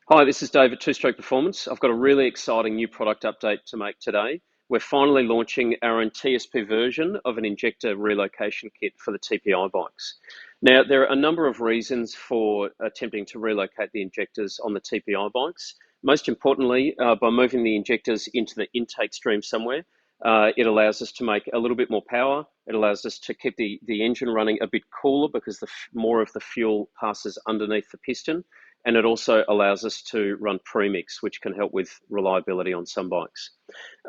Hi, this is Dave at Two Stroke Performance. I've got a really exciting new product update to make today. We're finally launching our own TSP version of an injector relocation kit for the TPI bikes. Now, there are a number of reasons for attempting to relocate the injectors on the TPI bikes. Most importantly, by moving the injectors into the intake stream somewhere, it allows us to make a little bit more power. It allows us to keep the engine running a bit cooler because more of the fuel passes underneath the piston. And it also allows us to run premix, which can help with reliability on some bikes.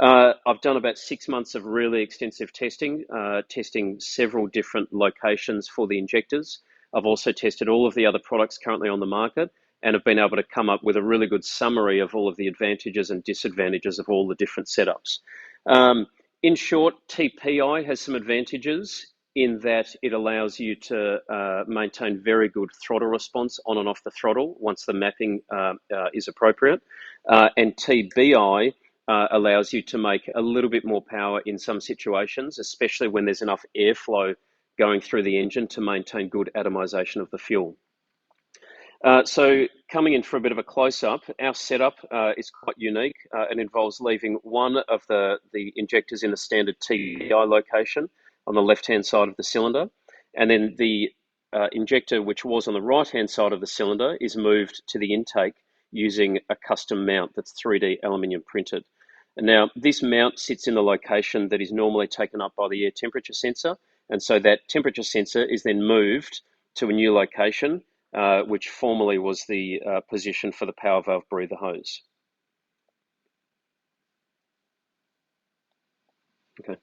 I've done about 6 months of really extensive testing, testing several different locations for the injectors. I've also tested all of the other products currently on the market and have been able to come up with a really good summary of all of the advantages and disadvantages of all the different setups. Um, in short, TPI has some advantages in that it allows you to maintain very good throttle response on and off the throttle once the mapping is appropriate. And TBI allows you to make a little bit more power in some situations, especially when there's enough airflow going through the engine to maintain good atomization of the fuel. So coming in for a bit of a close-up, our setup is quite unique. It involves leaving one of the injectors in the standard TDI location on the left-hand side of the cylinder, and then the injector, which was on the right-hand side of the cylinder, is moved to the intake using a custom mount that's 3D aluminium printed. And now, this mount sits in the location that is normally taken up by the air temperature sensor, and so that temperature sensor is then moved to a new location which formerly was the position for the power valve breather hose. Okay.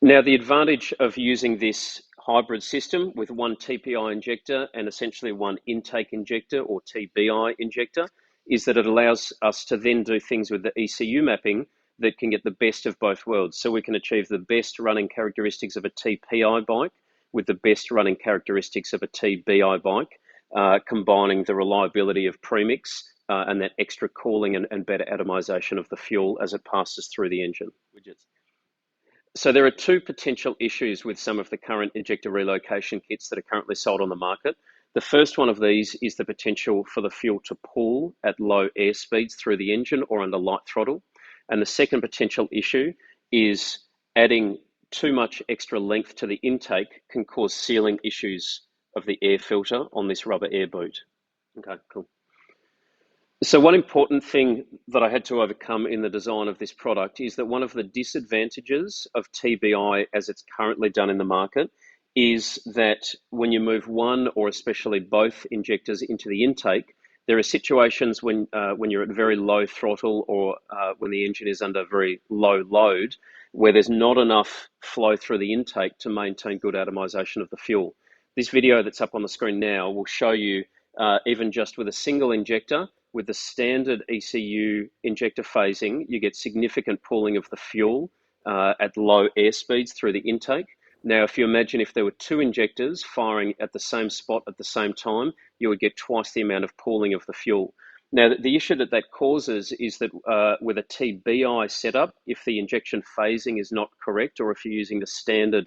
Now, the advantage of using this hybrid system with one TPI injector and essentially one intake injector or TBI injector is that it allows us to then do things with the ECU mapping that can get the best of both worlds. So we can achieve the best running characteristics of a TPI bike with the best running characteristics of a TBI bike, combining the reliability of premix and that extra cooling and better atomization of the fuel as it passes through the engine. Widgets. So there are two potential issues with some of the current injector relocation kits that are currently sold on the market. The first one of these is the potential for the fuel to pool at low air speeds through the engine or under light throttle. And the second potential issue is adding too much extra length to the intake can cause sealing issues of the air filter on this rubber air boot. Okay, cool. So one important thing that I had to overcome in the design of this product is that one of the disadvantages of TBI as it's currently done in the market is that when you move one or especially both injectors into the intake, there are situations when you're at very low throttle or when the engine is under very low load where there's not enough flow through the intake to maintain good atomization of the fuel. This video that's up on the screen now will show you even just with a single injector, with the standard ECU injector phasing, you get significant pooling of the fuel at low air speeds through the intake. Now, if you imagine if there were two injectors firing at the same spot at the same time, you would get twice the amount of pooling of the fuel. Now, the issue that causes is that with a TBI setup, if the injection phasing is not correct, or if you're using the standard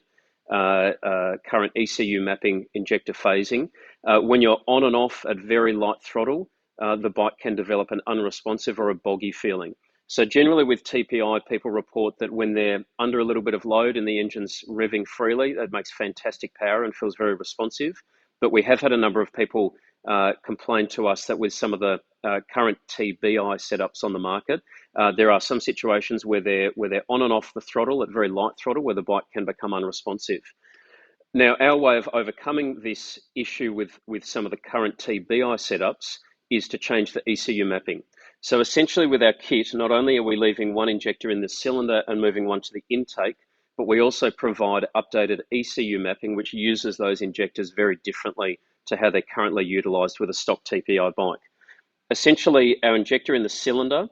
current ECU mapping injector phasing, when you're on and off at very light throttle, the bike can develop an unresponsive or a boggy feeling. So generally with TPI, people report that when they're under a little bit of load and the engine's revving freely, it makes fantastic power and feels very responsive. But we have had a number of people complain to us that with some of the current TBI setups on the market, there are some situations where they're on and off the throttle at very light throttle where the bike can become unresponsive. Now, our way of overcoming this issue with some of the current TBI setups is to change the ECU mapping. So essentially with our kit, not only are we leaving one injector in the cylinder and moving one to the intake, but we also provide updated ECU mapping, which uses those injectors very differently to how they're currently utilized with a stock TPI bike. Essentially, our injector in the cylinder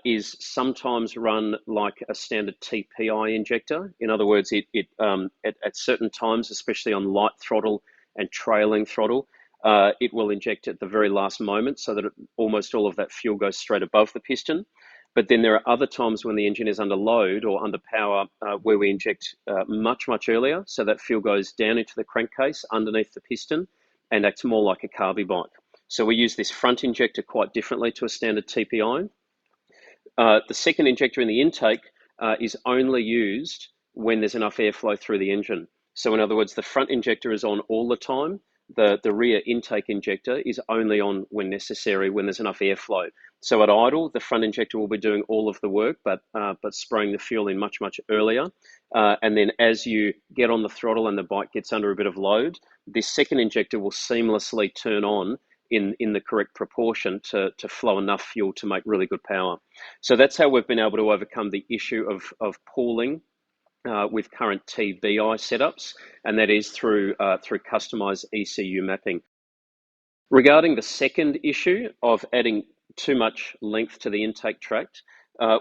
is sometimes run like a standard TPI injector. In other words, at certain times, especially on light throttle and trailing throttle, it will inject at the very last moment so that almost all of that fuel goes straight above the piston. But then there are other times when the engine is under load or under power where we inject much, much earlier. So that fuel goes down into the crankcase underneath the piston and acts more like a carby bike. So we use this front injector quite differently to a standard TPI. The second injector in the intake is only used when there's enough airflow through the engine. So in other words, the front injector is on all the time. The rear intake injector is only on when necessary, when there's enough airflow. So at idle, the front injector will be doing all of the work, but spraying the fuel in much earlier. And then as you get on the throttle and the bike gets under a bit of load, this second injector will seamlessly turn on in the correct proportion to flow enough fuel to make really good power. So that's how we've been able to overcome the issue of pooling with current TBI setups, and that is through customized ECU mapping. Regarding the second issue of adding too much length to the intake tract,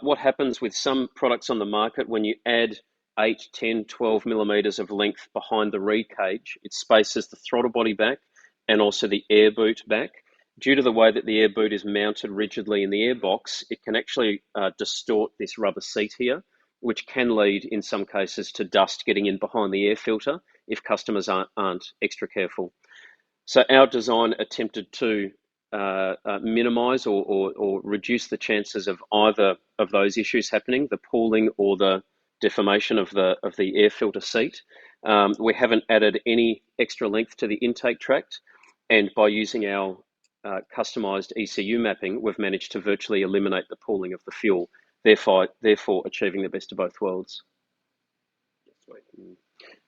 what happens with some products on the market when you add 8, 10, 12 millimeters of length behind the reed cage, it spaces the throttle body back and also the air boot back. Due to the way that the air boot is mounted rigidly in the airbox, it can actually distort this rubber seat here, which can lead in some cases to dust getting in behind the air filter if customers aren't extra careful. So our design attempted to minimise or reduce the chances of either of those issues happening, the pooling or the deformation of the air filter seat. We haven't added any extra length to the intake tract, and by using our customised ECU mapping, we've managed to virtually eliminate the pooling of the fuel, therefore achieving the best of both worlds.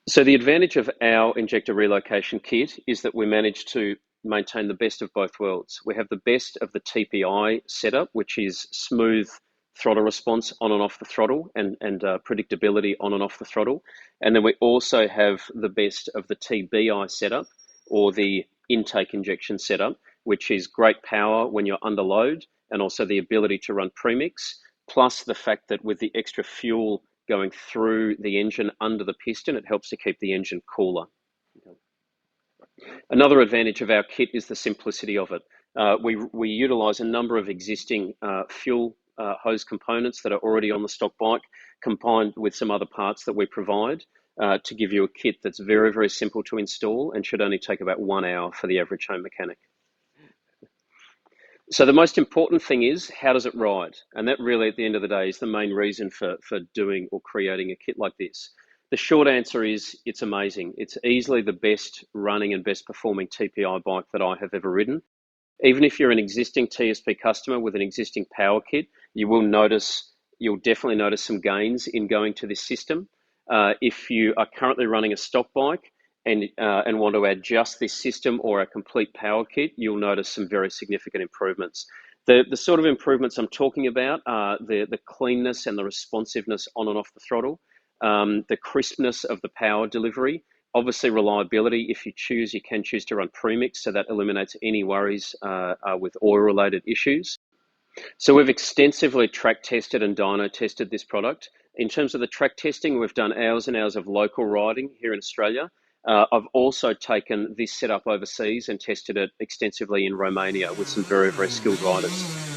So the advantage of our injector relocation kit is that we manage to maintain the best of both worlds. We have the best of the TPI setup, which is smooth throttle response on and off the throttle and predictability on and off the throttle. And then we also have the best of the TBI setup, or the intake injection setup, which is great power when you're under load and also the ability to run premix, plus the fact that with the extra fuel going through the engine under the piston, it helps to keep the engine cooler. Another advantage of our kit is the simplicity of it. We utilise a number of existing fuel hose components that are already on the stock bike, combined with some other parts that we provide to give you a kit that's very simple to install and should only take about 1 hour for the average home mechanic. So the most important thing is, how does it ride? And that really, at the end of the day, is the main reason for doing or creating a kit like this. The short answer is, it's amazing. It's easily the best running and best performing TPI bike that I have ever ridden. Even if you're an existing TSP customer with an existing power kit, you'll definitely notice some gains in going to this system. If you are currently running a stock bike and want to add just this system or a complete power kit, you'll notice some very significant improvements. The sort of improvements I'm talking about are the cleanness and the responsiveness on and off the throttle, the crispness of the power delivery, obviously reliability. If you choose, you can choose to run premix, so that eliminates any worries with oil-related issues. So we've extensively track tested and dyno tested this product. In terms of the track testing, we've done hours and hours of local riding here in Australia. I've also taken this setup overseas and tested it extensively in Romania with some very skilled riders.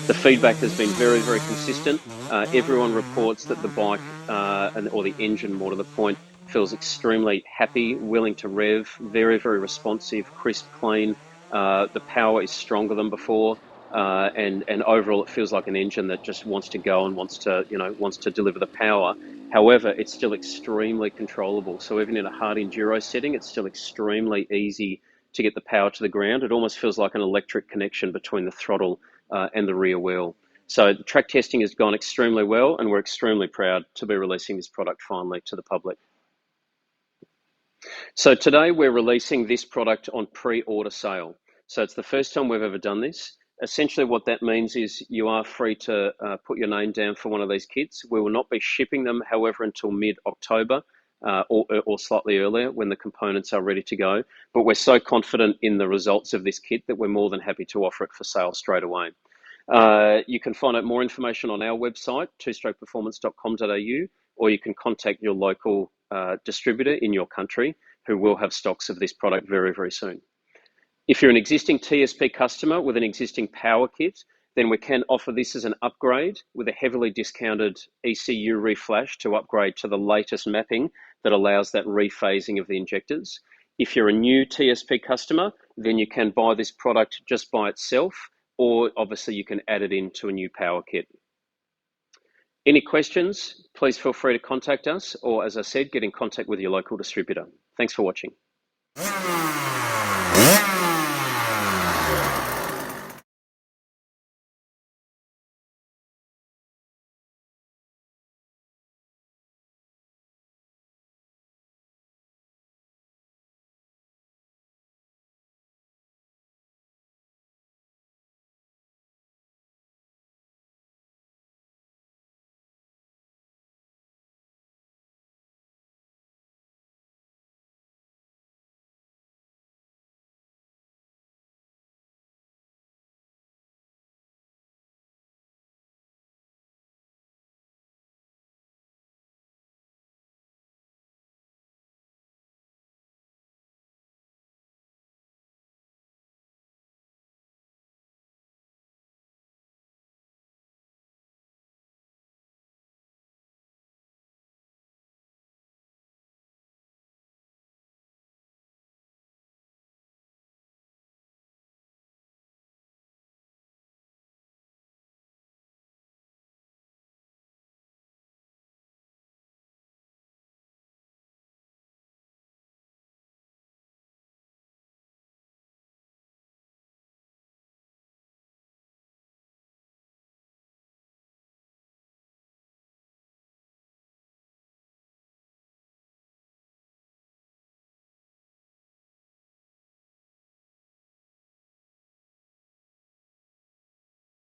The feedback has been very consistent. Everyone reports that the bike or the engine, more to the point, feels extremely happy, willing to rev, very responsive, crisp, clean. The power is stronger than before. And overall, it feels like an engine that just wants to go and wants to deliver the power. However, it's still extremely controllable. So even in a hard enduro setting, it's still extremely easy to get the power to the ground. It almost feels like an electric connection between the throttle and the rear wheel. So the track testing has gone extremely well, and we're extremely proud to be releasing this product finally to the public. So today we're releasing this product on pre-order sale. So it's the first time we've ever done this. Essentially what that means is you are free to put your name down for one of these kits. We will not be shipping them, however, until mid-October or slightly earlier when the components are ready to go. But we're so confident in the results of this kit that we're more than happy to offer it for sale straight away. You can find out more information on our website, twostrokeperformance.com.au, or you can contact your local distributor in your country who will have stocks of this product very soon. If you're an existing TSP customer with an existing power kit, then we can offer this as an upgrade with a heavily discounted ECU reflash to upgrade to the latest mapping that allows that rephasing of the injectors. If you're a new TSP customer, then you can buy this product just by itself, or obviously you can add it into a new power kit. Any questions, please feel free to contact us, or as I said, get in contact with your local distributor. Thanks for watching.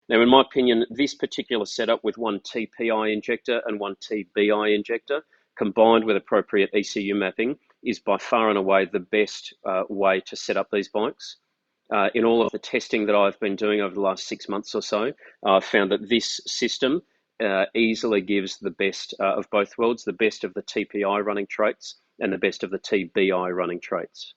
Now, in my opinion, this particular setup with one TPI injector and one TBI injector, combined with appropriate ECU mapping, is by far and away the best way to set up these bikes. In all of the testing that I've been doing over the last 6 months or so, I've found that this system easily gives the best of both worlds, the best of the TPI running traits and the best of the TBI running traits.